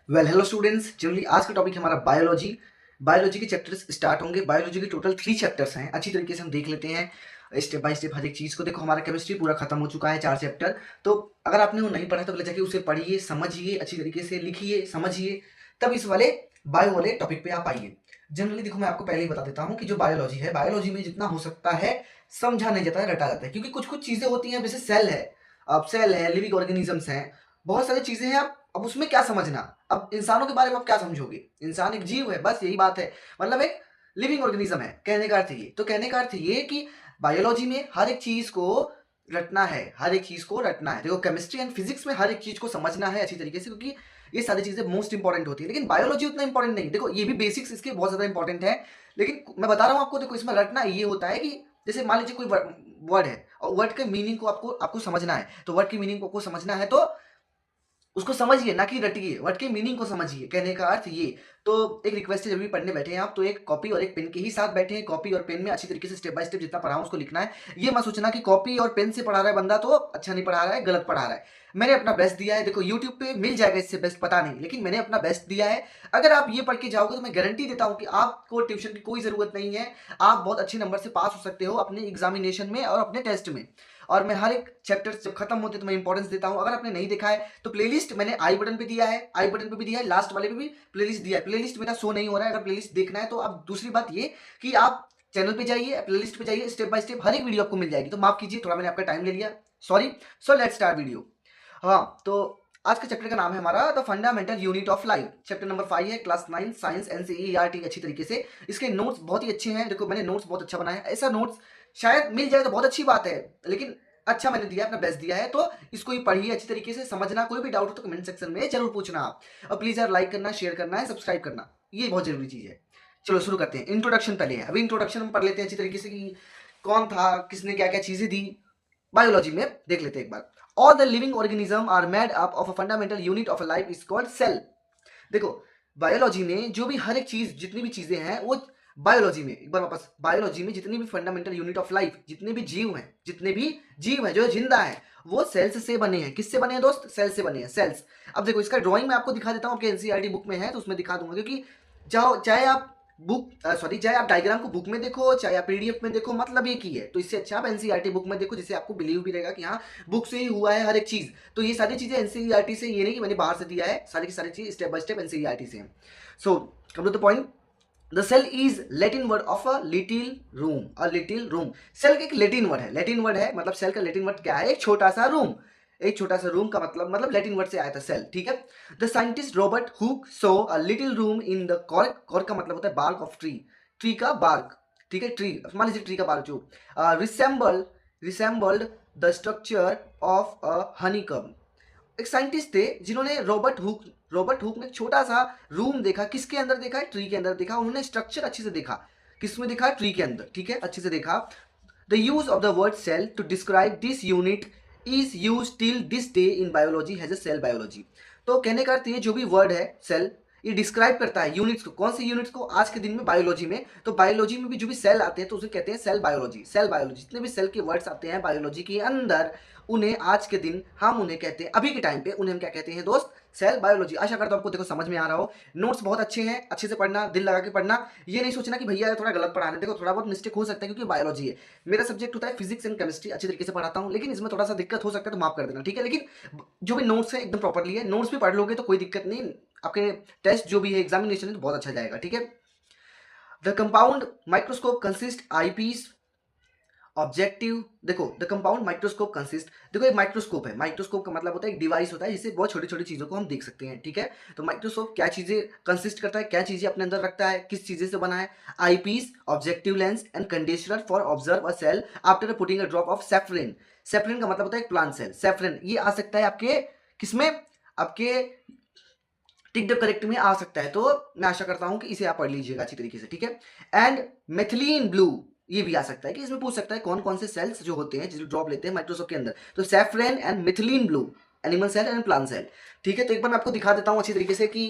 Hello students, generally आज का topic हमारा बायोलॉजी। बायोलॉजी के चैप्टर्स स्टार्ट होंगे। बायोलॉजी के टोटल 3 चैप्टर्स हैं। अच्छी तरीके से हम देख लेते हैं स्टेप बाय स्टेप हर एक चीज़ को। देखो, हमारा केमिस्ट्री पूरा खत्म हो चुका है, 4 चैप्टर। तो अगर आपने वो नहीं पढ़ा तो पहले जाके उसे पढ़िए, समझिए, अच्छी तरीके से लिखिए, समझिए, तब इस वाले बायो वाले टॉपिक पे आप आइए। जनरली देखो, मैं आपको पहले ही बता देता हूँ कि जो बायोलॉजी है, बायोलॉजी में जितना हो सकता है समझा नहीं जाता है, रटा जाता है। क्योंकि कुछ कुछ चीज़ें होती हैं, जैसे सेल है, अब सेल है, लिविंग ऑर्गेनिजम्स हैं, बहुत सारी चीज़ें हैं। अब उसमें क्या समझना? अब इंसानों के बारे में आप क्या समझोगे? इंसान एक जीव है, बस यही बात है। मतलब एक लिविंग ऑर्गेनिज्म है, कहने का अर्थ ये। तो कहने का अर्थ ये कि बायोलॉजी में हर एक चीज को रटना है, हर एक चीज को रटना है। देखो, केमिस्ट्री एंड फिजिक्स में हर एक चीज को समझना है अच्छी तरीके से, क्योंकि ये सारी चीजें मोस्ट इंपॉर्टेंट होती है। लेकिन बायोलॉजी उतना इंपॉर्टेंट नहीं। देखो, ये भी बेसिक्स इसके बहुत ज्यादा इंपॉर्टेंट है, लेकिन मैं बता रहा हूँ आपको। देखो, इसमें रटना ये होता है कि जैसे मान लीजिए कोई वर्ड है और वर्ड के मीनिंग को आपको आपको समझना है। तो वर्ड की मीनिंग को आपको समझना है, तो उसको समझिए, ना कि रटिए। वर्ड के मीनिंग को समझिए, कहने का अर्थ ये। तो एक रिक्वेस्ट है, जब भी पढ़ने बैठे हैं आप, तो एक कॉपी और एक पेन के ही साथ बैठे हैं। कॉपी और पेन में अच्छी तरीके से स्टेप बाय स्टेप जितना पढ़ाऊं उसको लिखना है। ये मत सोचना कि कॉपी और पेन से पढ़ा रहा है बंदा तो अच्छा नहीं पढ़ा रहा है, गलत पढ़ा रहा है। मैंने अपना बेस्ट दिया है। देखो, यूट्यूब पे मिल जाएगा इससे बेस्ट, पता नहीं, लेकिन मैंने अपना बेस्ट दिया है। अगर आप ये पढ़ के जाओगे तो मैं गारंटी देता हूँ कि आपको ट्यूशन की कोई जरूरत नहीं है। आप बहुत अच्छे नंबर से पास हो सकते हो अपने एग्जामिनेशन में और अपने टेस्ट में। और मैं हर एक चैप्टर जब खत्म होते तो मैं इंपॉर्टेंस देता हूं। अगर आपने नहीं देखा है तो प्लेलिस्ट मैंने आई बटन पे दिया है, आई बटन पे भी दिया है, लास्ट वाले पे भी प्लेलिस्ट दिया है। प्लेलिस्ट मेरा शो नहीं हो रहा है, अगर प्लेलिस्ट देखना है तो। अब दूसरी बात ये कि आप चैनल पे जाइए, प्लेलिस्ट पे जाइए, स्टेप बाय स्टेप हर एक वीडियो आपको मिल जाएगी। तो माफ कीजिए, थोड़ा मैंने आपका टाइम ले लिया, sorry. So let's start video. हाँ, तो आज के चैप्टर का नाम है हमारा the fundamental unit of life. Chapter number 5 है, क्लास 9 साइंस एनसीईआरटी। अच्छी तरीके से इसके नोट्स बहुत ही अच्छे हैं। देखो, मैंने नोट्स बहुत अच्छा बनाया है। ऐसा नोट्स शायद मिल जाए तो बहुत अच्छी बात है, लेकिन अच्छा मैंने दिया है, अपना बेस्ट दिया है। तो इसको ही पढ़िए, अच्छी तरीके से समझना। कोई भी डाउट हो तो कमेंट सेक्शन में जरूर पूछना आप। और प्लीज यार, लाइक करना, शेयर करना है, सब्सक्राइब करना, ये बहुत जरूरी चीज है। चलो शुरू करते हैं। इंट्रोडक्शन पहले है, अभी इंट्रोडक्शन हम पढ़ लेते हैं अच्छी तरीके से कि कौन था, किसने क्या क्या चीजें दी। बायोलॉजी में देख लेते हैं एक बार। All the living organism are made up of a fundamental unit of a life is called cell. देखो, बायोलॉजी में जो भी हर एक चीज, जितनी भी चीजें हैं वो बायोलॉजी में, एक बार वापस, बायोलॉजी में जितनी भी फंडामेंटल यूनिट ऑफ लाइफ, जितने भी जीव हैं, जितने भी जीव हैं जो जिंदा है, वो सेल्स से बने हैं। किससे बने हैं दोस्त? सेल्स से बने हैं, सेल्स। अब देखो, इसका ड्राइंग मैं आपको दिखा देता हूँ, आपके एनसीईआरटी बुक में है तो उसमें दिखा दूंगा। क्योंकि चाहे आप चाहे आप डायग्राम को बुक में देखो, चाहे आप पीडीएफ में देखो, मतलब एक ही है। तो इससे अच्छा आप एनसीईआरटी बुक में देखो, जिससे आपको बिलीव भी रहेगा कि हाँ, बुक से ही हुआ है हर एक चीज। तो ये सारी चीजें एनसीईआरटी से, ये नहीं कि मैंने बाहर से दिया है, सारी की सारी चीज स्टेप बाय स्टेप एनसीईआरटी से है। So come to the point. The cell is Latin word of a little room. A little room, cell का एक लेटिन वर्ड है। लेटिन वर्ड है, मतलब सेल का लेटिन वर्ड क्या है? एक छोटा सा रूम। एक छोटा सा रूम का मतलब लेटिन वर्ड से आया था सेल, ठीक है। The scientist Robert Hooke so a little room in the cork. Cork का मतलब होता है बार्क ऑफ ट्री, ट्री का बार्क, ठीक है। ट्री, मान लीजिए ट्री का बार्क जो रिसेंबल्ड द स्ट्रक्चर ऑफ अ हनीकम। एक साइंटिस्ट थे जिन्होंने रॉबर्ट हुक ने एक छोटा सा रूम देखा। किसके अंदर देखा है? ट्री के अंदर देखा। उन्होंने स्ट्रक्चर अच्छे से देखा। किसमें देखा? ट्री के अंदर, ठीक है, अच्छे से देखा। The use of the word cell to describe this unit is use till this day in biology has a cell biology. तो कहने का अर्थ ये, जो भी वर्ड है सेल, ये डिस्क्राइब करता है यूनिट्स को। कौन से यूनिट्स को? आज के दिन में बायोलॉजी में। तो बायोलॉजी में भी जो भी सेल आते हैं तो उसे कहते हैं सेल बायोलॉजी। सेल बायोलॉजी, जितने भी सेल के वर्ड्स आते हैं बायोलॉजी के अंदर, उन्हें आज के दिन हम उन्हें कहते हैं, अभी के टाइम पे उन्हें हम क्या कहते हैं दोस्त? Cell biology. आशा करता हूं आपको देखो समझ में आ रहा हो। नोट्स बहुत अच्छे हैं, अच्छे से पढ़ना, दिल लगा के पढ़ना। ये नहीं सोचना कि भैया थोड़ा गलत पढ़ा रहे। देखो, थोड़ा बहुत मिस्टेक हो सकता है क्योंकि बायोलॉजी है। मेरा सब्जेक्ट होता है फिजिक्स एंड केमिस्ट्री, अच्छी तरीके से पढ़ाता हूँ, लेकिन इसमें थोड़ा सा दिक्कत हो सकता है तो माफ कर देना, ठीक है। लेकिन जो भी नोट्स है एकदम प्रॉपरली है, नोट्स भी पढ़ लोगे तो कोई दिक्कत नहीं। आपके टेस्ट जो भी है, एग्जामिनेशन है, तो बहुत अच्छा जाएगा, ठीक है। The compound microscope consist eyepiece objective. देखो, द कंपाउंड माइक्रोस्कोप कंसिस्ट, देखो एक माइक्रोस्कोप है। माइक्रोस्कोप का मतलब होता है एक डिवाइस होता है जिससे बहुत छोटी छोटी चीजों को हम देख सकते हैं, ठीक है। तो माइक्रोस्कोप क्या चीजें कंसिस्ट करता है, क्या चीजें अपने अंदर रखता है, किस चीजें से बना है? Eyepiece, objective lens and conditioner for observe a cell after putting a drop of safranin. Safranin का मतलब होता है एक प्लांट सेल। सेफ्रिन ये आ सकता है आपके किसमें? आपके टिक द करेक्ट में आ सकता है। तो मैं आशा करता हूं कि इसे आप पढ़ लीजिएगा अच्छी तरीके से, ठीक है। एंड मेथिलीन ब्लू, ये भी आ सकता है कि इसमें पूछ सकता है कौन कौन से सेल्स जो होते हैं जो ड्रॉप लेते हैं माइक्रोस्कोप के अंदर। तो saffron and methylene blue, animal cell and plant cell, ठीक है। तो एक बार मैं आपको दिखा देता हूं अच्छी तरीके से कि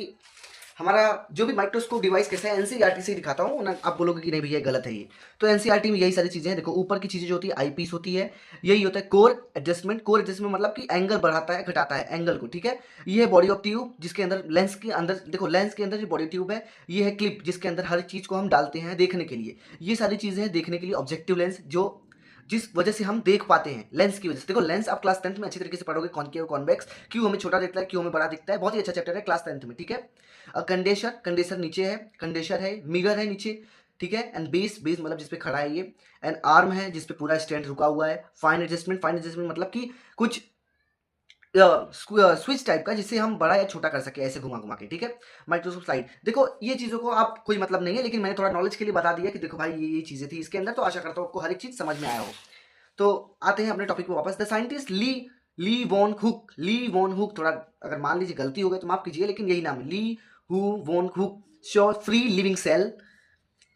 हमारा जो भी माइक्रोस्कोप डिवाइस कैसा है एनसीईआरटी से ही दिखाता हूँ ना, आप बोलोगे कि नहीं भैया गलत है ये। तो एनसीईआरटी में यही सारी चीजें हैं। देखो ऊपर की चीजें जो होती है आई पीस होती है, यही होता है कोर एडजस्टमेंट। कोर एडजस्टमेंट मतलब कि एंगल बढ़ाता है घटाता है एंगल को, ठीक है। ये है बॉडी ऑफ ट्यूब जिसके अंदर लेंस के अंदर, देखो लेंस के अंदर जो बॉडी ट्यूब है, ये है क्लिप जिसके अंदर हर चीज को हम डालते हैं देखने के लिए। ये सारी चीजें हैं देखने के लिए। ऑब्जेक्टिव लेंस जो जिस वजह से हम देख पाते हैं, लेंस की वजह से। देखो लेंस आप क्लास 10th में अच्छी तरीके से पढ़ोगे, कॉनकेव कॉन्वेक्स, क्यों हमें छोटा दिखता है क्यों हमें बड़ा दिखता है, बहुत ही अच्छा चैप्टर है क्लास 10th में, ठीक है। कंडेंसर, कंडेंसर नीचे है, कंडेंसर है, मिरर है नीचे, ठीक है। एंड बेस, बेस मतलब जिसपे खड़ा है ये। एंड आर्म है जिसपे पूरा स्टैंड रुका हुआ है। फाइन एडजस्टमेंट, फाइन एडजस्टमेंट मतलब कि कुछ स्विच टाइप का जिससे हम बड़ा या छोटा कर सके ऐसे घुमा घुमा के, ठीक है। माइक्रोस्कोप स्लाइड, देखो ये चीज़ों को आप कोई मतलब नहीं है, लेकिन मैंने थोड़ा नॉलेज के लिए बता दिया कि देखो भाई ये चीज़ें थी इसके अंदर, तो आशा करता हूँ आपको हर एक चीज़ समझ में आया हो। तो आते हैं अपने टॉपिक पे वापस। The scientist Lee Leeuwenhoek, Leeuwenhoek, थोड़ा अगर मान लीजिए गलती हो गई तो माफ कीजिए, लेकिन यही नाम है, Leeuwenhoek show free living cell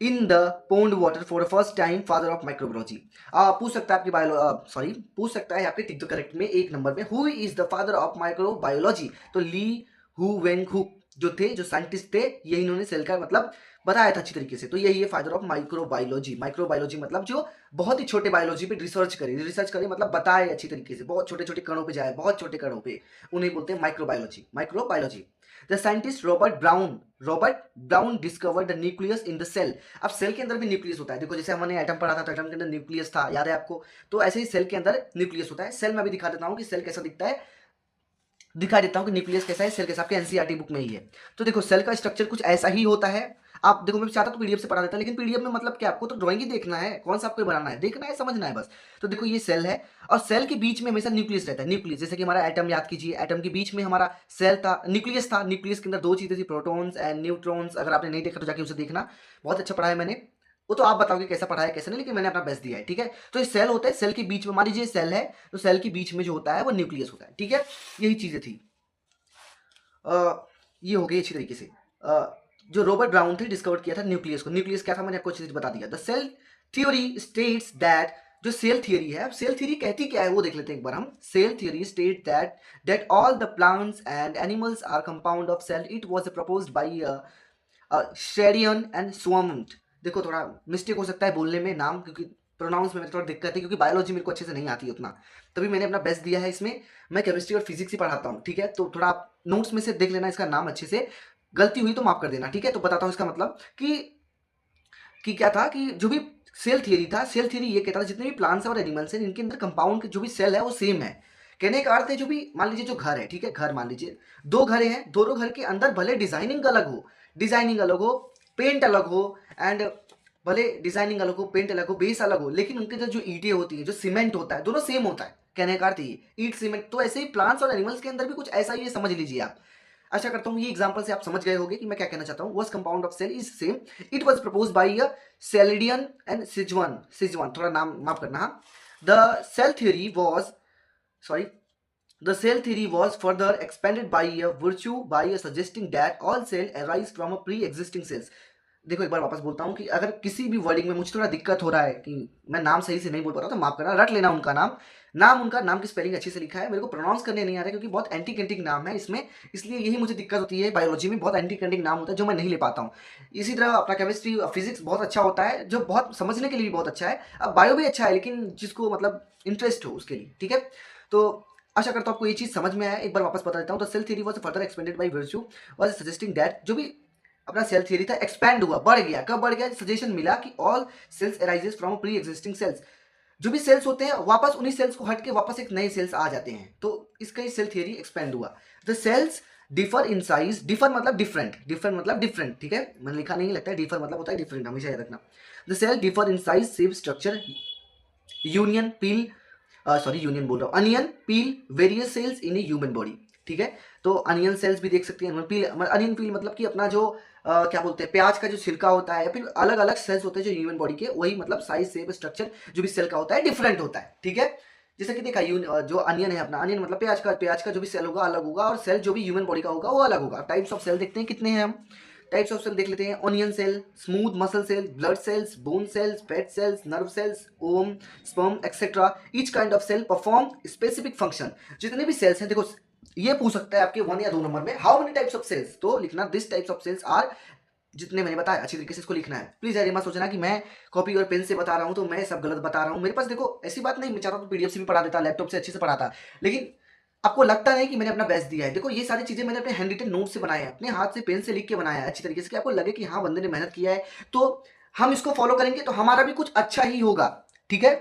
in the pond water for the first time father of microbiology. पूछ सकता है आपकी सॉरी पूछ सकता है आपके टिक द करेक्ट में 1 नंबर पे, who is the father of microbiology. तो ली हु वेन हुक जो थे, जो साइंटिस्ट थे, यही इन्होंने सेल का मतलब बताया था अच्छी तरीके से। तो यही है फादर ऑफ माइक्रोबायोलॉजी। माइक्रोबायोलॉजी मतलब जो बहुत ही छोटे बायोलॉजी पे रिसर्च करे, रिसर्च करे मतलब बताए अच्छी तरीके से, बहुत छोटे छोटे कणों पे जाए, बहुत छोटे कणों पे, उन्हें बोलते हैं microbiology, microbiology. The scientist Robert Brown discovered the nucleus in the cell. अब सेल के अंदर भी न्यूक्लियस होता है, देखो जैसे हमने एटम पढ़ा था तो एटम के अंदर न्यूक्लियस था, याद है आपको। तो ऐसे ही सेल के अंदर न्यूक्लियस होता है। सेल में भी दिखा देता हूँ कि सेल कैसा दिखता है, दिखा देता हूँ कि न्यूक्लियस कैसा है सेल कैसा, आपके एनसीईआरटी बुक में ही है। तो देखो सेल का स्ट्रक्चर कुछ ऐसा ही होता है। आप देखो मैं चाहता तो पीडीएफ से पढ़ा देता, लेकिन पीडीएफ में मतलब क्या, आपको तो ड्राइंग ही देखना है, कौन सा आपको बनाना है, देखना है, समझना है बस। तो देखो ये सेल है और सेल के बीच में हमेशा न्यूक्लियस रहता है। न्यूक्लियस जैसे कि हमारा एटम याद कीजिए, एटम के बीच में हमारा सेल था, न्यूक्लियस था। न्यूक्लियस के अंदर 2 चीजें थी, प्रोटॉन्स एंड न्यूट्रॉन्स। अगर आपने नहीं देखा तो जाके उसे देखना, बहुत अच्छा पढ़ा है मैंने। वो तो आप बताओगे कैसा पढ़ा है कैसा नहीं, लेकिन मैंने अपना बेस्ट दिया है, ठीक है। तो ये सेल होता है, सेल के बीच में मान लीजिए सेल है, तो सेल के बीच में जो होता है वो न्यूक्लियस होता है, ठीक है। यही चीजें थी। ये हो गई अच्छी तरीके से। जो रॉबर्ट ब्राउन थे डिस्कवर किया था न्यूक्लियस को। न्यूक्लियस क्या था मैंने आपको चीज बता दिया। The cell theory states that, जो सेल थियरी है, अब सेल थियरी कहती क्या है वो देख लेते हैं एक बार हम। Cell theory state that all the plants and animals are compound of cell. It was proposed by Schleiden and स्वामंट। देखो थोड़ा मिस्टेक हो सकता है बोलने में नाम, क्योंकि प्रोनाउंस में मेरे थोड़ा दिक्कत है, क्योंकि बायोलॉजी मेरे को अच्छे से नहीं आती है उतना, तभी मैंने अपना बेस्ट दिया है इसमें। मैं केमिस्ट्री और फिजिक्स ही पढ़ाता हूँ, ठीक है। तो थोड़ा आप नोट्स में से देख लेना इसका नाम अच्छे से, गलती हुई तो माफ कर देना, ठीक है। तो बताता हूँ इसका मतलब कि क्या था कि जो भी सेल थियरी था, सेल थियरी ये कहता था जितने भी प्लांट्स और एनिमल्स हैं इनके अंदर कंपाउंड के जो भी सेल है वो सेम है। कहने का अर्थ है जो भी मान लीजिए जो घर है, ठीक है, घर मान लीजिए 2 घर हैं, दोनों घर के अंदर भले डिजाइनिंग अलग हो, डिजाइनिंग अलग हो, पेंट अलग हो, एंड भले डिजाइनिंग अलग हो, पेंट अलग हो, बेस अलग हो, लेकिन उनके अंदर जो ईंटें होती है, जो सीमेंट होता है, दोनों सेम होता है। कहने का अर्थ ये ईंट सीमेंट। तो ऐसे ही प्लांट्स और एनिमल्स के अंदर भी कुछ ऐसा ही है, समझ लीजिए आप। आशा करता हूँ ये एग्जांपल से आप समझ गए होंगे कि मैं क्या कहना चाहता हूँ। Was compound of cell is same. It was propose by Schleiden and Schwann, थोड़ा नाम माफ करना। The cell theory was sorry The cell theory was further expanded by a virtue by suggesting that all cells arise from a pre-existing cells. देखो एक बार वापस बोलता हूँ कि अगर किसी भी वर्डिंग में मुझे थोड़ा दिक्कत हो रहा है कि मैं नाम सही से नहीं बोल पा रहा, तो माफ करना, रट लेना उनका नाम की स्पेलिंग अच्छी से लिखा है, मेरे को प्रोनाउंस करने नहीं आ रहा है क्योंकि बहुत एंटी कैंटिक नाम है इसमें, इसलिए यही मुझे दिक्कत होती है। बायोलॉजी में बहुत एंटी कैंटिक नाम होता है जो मैं नहीं ले पाता हूँ। इसी तरह अपना केमिस्ट्री फिजिक्स बहुत अच्छा होता है, जो बहुत समझने के लिए भी बहुत अच्छा है। अब बायो भी अच्छा है, लेकिन जिसको मतलब इंटरेस्ट हो उसके लिए, ठीक है। तो आशा करता हूँ आपको ये चीज समझ में आया। एक बार वापस बता देता हूँ। The cell theory was further expanded by Virchow was suggesting that, जो भी अपना सेल थ्योरी था एक्सपैंड हुआ, बढ़ गया। कब बढ़ गया? सजेशन मिला कि all cells arises from pre existing cells. जो भी सेल्स होते हैं वापस उन्हीं सेल्स को हट के वापस एक नए सेल्स आ जाते हैं, तो इसका ही सेल थ्योरी एक्सपेंड हुआ। The cells differ in size, differ मतलब डिफरेंट, डिफर मतलब डिफरेंट, ठीक है, मैंने लिखा नहीं लगता है, डिफर मतलब होता है डिफरेंट, हमेशा याद रखना। The cell differ in size, shape, structure, union peel union बोल रहा हूँ, onion peel various cells in a human body, ठीक है। तो अनियन सेल्स भी देख सकते हैं। पील, अनियन पील मतलब कि अपना जो क्या बोलते हैं, प्याज का जो छिलका होता है, या फिर अलग अलग सेल्स होते हैं जो ह्यूमन बॉडी के, वही मतलब साइज, शेप, स्ट्रक्चर जो भी सेल का होता है डिफरेंट होता है, ठीक है। जैसे कि देखा जो अनियन है अपना, अनियन मतलब प्याज का जो भी सेल होगा अलग होगा, और सेल जो भी ह्यूमन बॉडी का होगा वो अलग होगा। टाइप्स ऑफ सेल देखते हैं कितने हैं हम, टाइप्स ऑफ सेल देख लेते हैं। Onion cell, smooth muscle cell, blood cells, bone cells, fat cells, nerve cells, ovum, sperm etcetera. Each kind of cell perform specific function. जितने भी सेल्स हैं देखो, ये पूछ सकता है आपके 1 या 2 नंबर में, how many types of cells, तो लिखना this types of cells are, जितने मैंने बताया अच्छी तरीके से इसको लिखना है। प्लीज यार ये मत सोचना कि मैं कॉपी और पेन से बता रहा हूँ तो मैं सब गलत बता रहा हूँ। मेरे पास देखो ऐसी बात नहीं, मैं चाहता हूँ पीडीएफ से भी पढ़ा देता, लैपटॉप से अच्छे से पढ़ाता, लेकिन आपको लगता नहीं कि मैंने अपना बेस्ट दिया है। देखो ये सारी चीजें मैंने अपने हैंड रिटन नोट से बनाया है, अपने हाथ से पेन से लिख के बनाया है अच्छी तरीके से, कि आपको लगे कि हाँ बंदे ने मेहनत किया है, तो हम इसको फॉलो करेंगे तो हमारा भी कुछ अच्छा ही होगा। ठीक है,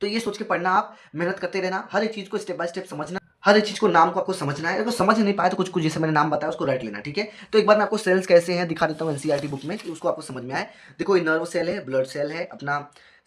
तो ये सोच के पढ़ना, आप मेहनत करते रहना, हर एक चीज को स्टेप बाय स्टेप समझना, हर एक चीज को नाम को आपको समझना है। अगर समझ नहीं पाए तो कुछ कुछ जैसे मैंने नाम बताया उसको रट लेना। ठीक है, तो एक बार मैं आपको सेल्स कैसे हैं दिखा देता हूँ एनसीईआरटी बुक में, कि उसको आपको समझ में आए। देखो ये नर्व सेल है, ब्लड सेल है अपना,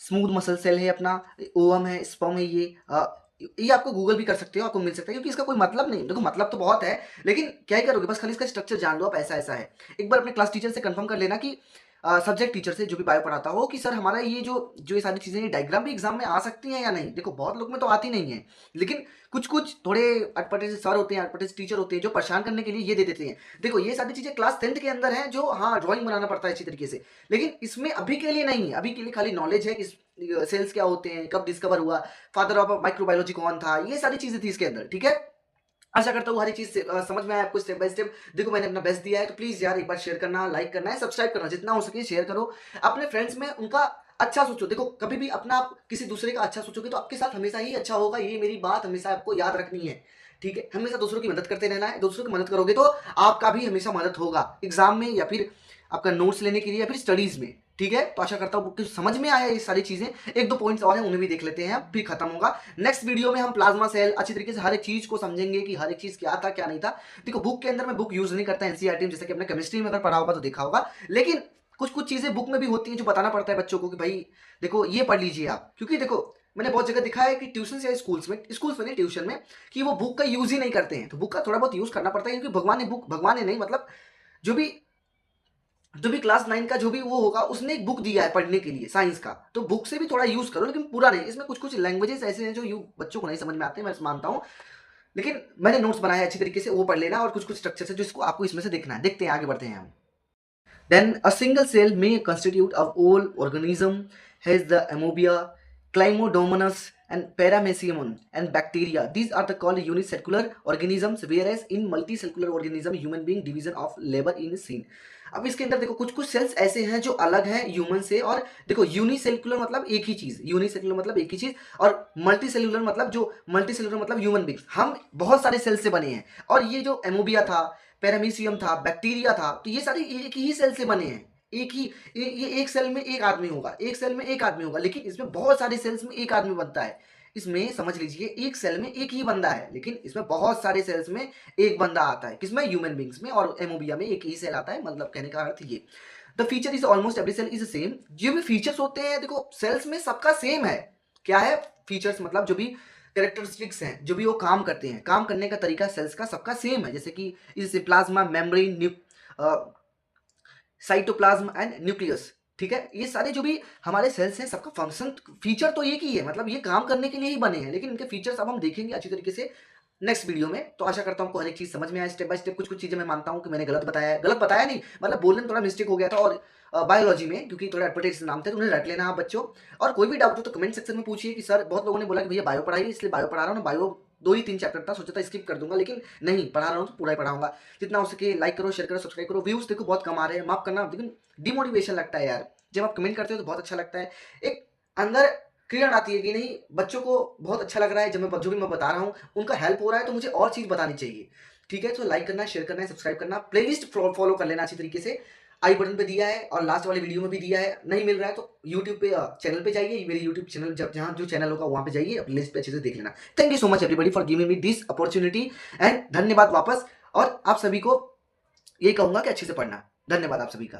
स्मूथ मसल सेल है अपना, ओवम है, स्पर्म है, ये आपको गूगल भी कर सकते हो, आपको मिल सकता है, क्योंकि इसका कोई मतलब नहीं, देखो मतलब तो बहुत है, लेकिन क्या ही करोगे, बस खाली इसका स्ट्रक्चर जान लो आप, ऐसा ऐसा है। एक बार अपने क्लास टीचर से कंफर्म कर लेना कि सब्जेक्ट टीचर से जो भी बायो पढ़ाता हो, कि सर हमारा ये जो जो ये सारी चीजें, ये डायग्राम भी एग्जाम में आ सकती हैं या नहीं। देखो बहुत लोग में तो आती नहीं है, लेकिन कुछ कुछ थोड़े अटपटे से सर होते हैं, अटपटे से टीचर होते हैं, जो परेशान करने के लिए ये दे देते हैं। देखो ये सारी चीजें क्लास 10th के अंदर हैं, जो हाँ ड्राइंग बनाना पड़ता है अच्छी तरीके से, लेकिन इसमें अभी के लिए नहीं है, अभी के लिए खाली नॉलेज है कि सेल्स क्या होते हैं, कब डिस्कवर हुआ, फादर ऑफ माइक्रोबायोलॉजी कौन था, ये सारी चीजें थी इसके अंदर। ठीक है, आशा करता हूँ हर एक चीज समझ में आया आपको स्टेप बाय स्टेप। देखो मैंने अपना बेस्ट दिया है, तो प्लीज यार एक बार शेयर करना, लाइक करना है, सब्सक्राइब करना, जितना हो सके शेयर करो अपने फ्रेंड्स में, उनका अच्छा सोचो। देखो कभी भी अपना आप किसी दूसरे का अच्छा सोचोगे तो आपके साथ हमेशा ही अच्छा होगा, ये मेरी बात हमेशा आपको याद रखनी है। ठीक है, हमेशा दूसरों की मदद करते रहना है, दूसरों की मदद करोगे तो आपका भी हमेशा मदद होगा एग्जाम में, या फिर आपका नोट्स लेने के लिए, या फिर स्टडीज में। ठीक है, तो आशा करता हूँ कि समझ में आया ये सारी चीजें। एक दो पॉइंट्स और हैं, उन्हें भी देख लेते हैं, फिर खत्म होगा। नेक्स्ट वीडियो में हम प्लाज्मा सेल अच्छी तरीके से हर एक चीज को समझेंगे, कि हर एक चीज क्या था क्या नहीं था। देखो बुक के अंदर मैं बुक यूज नहीं करता एनसीईआरटी में, जैसे कि अपने केमिस्ट्री में अगर पढ़ा होगा तो देखा होगा, लेकिन कुछ कुछ चीजें बुक में भी होती हैं जो बताना पड़ता है बच्चों को, कि भाई देखो ये पढ़ लीजिए आप, क्योंकि देखो मैंने बहुत जगह दिखा है कि ट्यूशन या स्कूल्स में नहीं, ट्यूशन में, कि वो बुक का यूज ही नहीं करते हैं। तो बुक का थोड़ा बहुत यूज करना पड़ता है, क्योंकि भगवान ने नहीं, मतलब जो भी क्लास 9 का जो भी वो होगा, उसने एक बुक दिया है पढ़ने के लिए साइंस का, तो बुक से भी थोड़ा यूज करो, लेकिन पूरा नहीं। इसमें कुछ कुछ लैंग्वेजेस ऐसे हैं जो बच्चों को नहीं समझ में आते हैं, मैं मानता हूँ, लेकिन मैंने नोट्स बनाए अच्छी तरीके से, वो पढ़ लेना, और कुछ कुछ स्ट्रक्चर है जो इसको आपको इसमें से देखना है। देखते हैं, आगे बढ़ते हैं हम। Then a single cell may constitute of whole organism, has the amoeba, Chlamydomonas and Paramecium and bacteria. These are the called unicellular organisms, whereas in multicellular organism human being division of labor in seen. अब इसके अंदर देखो कुछ कुछ sales ऐसे हैं जो अलग हैं ह्यूमन से, और देखो यूनिसेल्युलर मतलब एक ही चीज, यूनिसेल्युलर मतलब एक ही चीज, और मल्टीसेल्युलर मतलब जो मल्टीसेल्युलर मतलब ह्यूमन बींग, हम बहुत सारे सेल्स से बने हैं। और ये जो एमोबिया था, पैरामीशियम था, बैक्टीरिया था, तो ये सारे एक ही सेल से बने हैं। एक ही ये एक सेल में एक आदमी होगा, एक सेल में एक आदमी होगा, लेकिन इसमें बहुत सारे सेल्स में एक आदमी बनता है। इसमें समझ लीजिए एक सेल में एक ही बंदा है, लेकिन इसमें बहुत सारे सेल्स में एक बंदा आता है, किसमें, ह्यूमन बींग्स में, और एमोबिया में एक ही सेल आता है, मतलब कहने का अर्थ ये। The feature is almost every cell is same. जो भी फीचर्स होते हैं देखो सेल्स में सबका सेम है। क्या है फीचर्स, मतलब जो भी कैरेक्टरिस्टिक्स हैं, जो भी वो काम करते हैं, काम करने का तरीका सेल्स का सबका सेम है। जैसे कि इस plasma, membrane, cytoplasm and nucleus. ठीक है, ये सारे जो भी हमारे सेल्स हैं सबका फंक्शन फीचर तो एक ही है, मतलब ये काम करने के लिए ही बने हैं, लेकिन इनके फीचर्स अब हम देखेंगे अच्छी तरीके से नेक्स्ट वीडियो में। तो आशा करता हूँ आपको हर एक चीज समझ में आया स्टेप बाय स्टेप। कुछ कुछ चीजें मैं मानता हूँ कि मैंने गलत बताया है, गलत बताया नहीं, मतलब बोलने में थोड़ा मिस्टेक हो गया था, और बायोलॉजी में क्योंकि थोड़ा अटपटे नाम थे तो उन्हें रट लेना आप बच्चों। और कोई भी डाउट हो तो कमेंट सेक्शन में पूछिए, कि सर बहुत लोगों ने बोला कि भैया बायो पढ़ाइए, इसलिए बायो पढ़ा रहा हूँ। बायो 2 ही 3 चैप्टर था, सोचा था स्किप कर दूंगा, लेकिन नहीं, पढ़ा रहा हूँ तो पूरा ही पढ़ाऊंगा। जितना हो सके लाइक करो, शेयर करो, सब्सक्राइब करो। व्यूज देखो बहुत कम आ रहे हैं, माफ करना, लेकिन डिमोटिवेशन लगता है यार, जब आप कमेंट करते हो तो बहुत अच्छा लगता है, एक अंदर किरण आती है कि नहीं बच्चों को बहुत अच्छा लग रहा है, जब मैं जो भी मैं बता रहा हूँ उनका हेल्प हो रहा है, तो मुझे और चीज बतानी चाहिए। ठीक है, तो लाइक करना, शेयर करना है, सब्सक्राइब करना, प्लेलिस्ट फॉलो कर लेना अच्छी तरीके से। आई बटन पे दिया है और लास्ट वाले वीडियो में भी दिया है, नहीं मिल रहा है तो यूट्यूब पे चैनल पे जाइए, मेरे यूट्यूब चैनल जब जहाँ जो चैनल होगा वहाँ पे जाइए, अपनी लिस्ट पे अच्छे से देख लेना। Thank you so much everybody for giving me this opportunity, and धन्यवाद वापस। और आप सभी को यही कहूंगा कि अच्छे से पढ़ना। धन्यवाद आप सभी का।